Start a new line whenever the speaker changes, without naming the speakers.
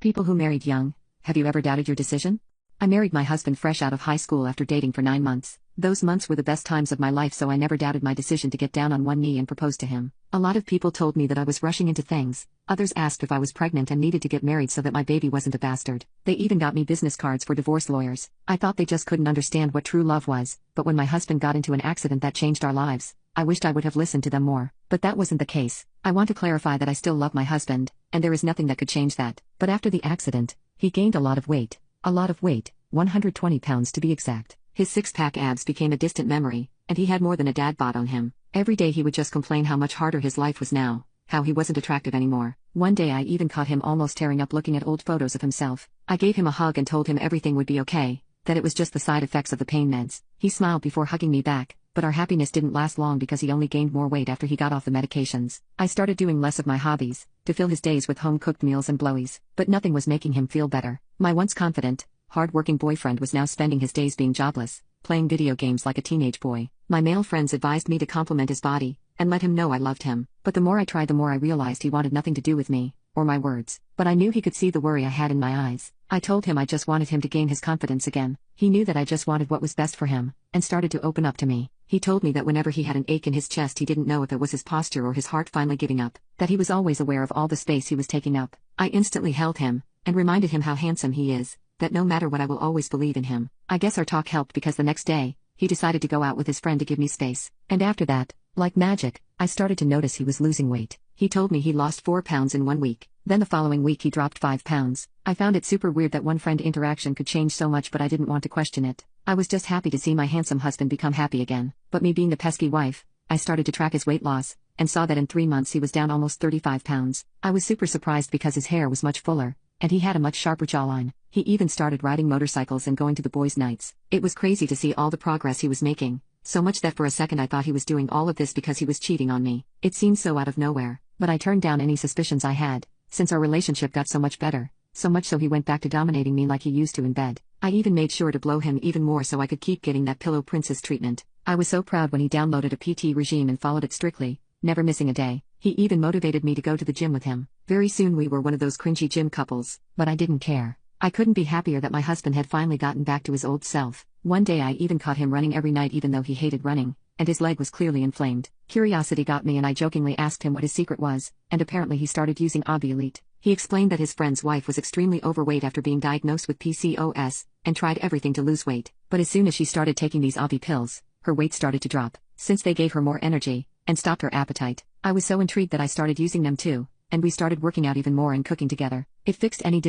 People who married young, have you ever doubted your decision? I married my husband fresh out of high school after dating for 9 months. Those months were the best times of my life, so I never doubted my decision to get down on one knee and propose to him. A lot of people told me that I was rushing into things. Others asked if I was pregnant and needed to get married so that my baby wasn't a bastard. They even got me business cards for divorce lawyers. I thought they just couldn't understand what true love was, but when my husband got into an accident that changed our lives, I wished I would have listened to them more. But that wasn't the case. I want to clarify that I still love my husband, and there is nothing that could change that. But after the accident, he gained a lot of weight. 120 pounds to be exact. His six-pack abs became a distant memory, and he had more than a dad bod on him. Every day he would just complain how much harder his life was now, how he wasn't attractive anymore. One day I even caught him almost tearing up looking at old photos of himself. I gave him a hug and told him everything would be okay, that it was just the side effects of the pain meds. He smiled before hugging me back, but our happiness didn't last long because he only gained more weight after he got off the medications. I started doing less of my hobbies, to fill his days with home-cooked meals and blowies, but nothing was making him feel better. My once confident, hard-working boyfriend was now spending his days being jobless, playing video games like a teenage boy. My male friends advised me to compliment his body, and let him know I loved him. But the more I tried, the more I realized he wanted nothing to do with me, or my words. But I knew he could see the worry I had in my eyes. I told him I just wanted him to gain his confidence again. He knew that I just wanted what was best for him, and started to open up to me. He told me that whenever he had an ache in his chest, he didn't know if it was his posture or his heart finally giving up, that he was always aware of all the space he was taking up. I instantly held him, and reminded him how handsome he is, that no matter what I will always believe in him. I guess our talk helped because the next day, he decided to go out with his friend to give me space. And after that, like magic, I started to notice he was losing weight. He told me he lost 4 pounds in 1 week. Then the following week he dropped 5 pounds. I found it super weird that one friend interaction could change so much, but I didn't want to question it. I was just happy to see my handsome husband become happy again. But me being the pesky wife, I started to track his weight loss, and saw that in 3 months he was down almost 35 pounds. I was super surprised because his hair was much fuller, and he had a much sharper jawline. He even started riding motorcycles and going to the boys' nights. It was crazy to see all the progress he was making, so much that for a second I thought he was doing all of this because he was cheating on me. It seemed so out of nowhere, but I turned down any suspicions I had, since our relationship got so much better, so much so he went back to dominating me like he used to in bed. I even made sure to blow him even more so I could keep getting that pillow princess treatment. I was so proud when he downloaded a PT regime and followed it strictly, never missing a day. He even motivated me to go to the gym with him. Very soon we were one of those cringy gym couples, but I didn't care. I couldn't be happier that my husband had finally gotten back to his old self. One day I even caught him running every night even though he hated running, and his leg was clearly inflamed. Curiosity got me and I jokingly asked him what his secret was, and apparently he started using Obby Elite. He explained that his friend's wife was extremely overweight after being diagnosed with PCOS, and tried everything to lose weight. But as soon as she started taking these Obby pills, her weight started to drop, since they gave her more energy, and stopped her appetite. I was so intrigued that I started using them too, and we started working out even more and cooking together. It fixed any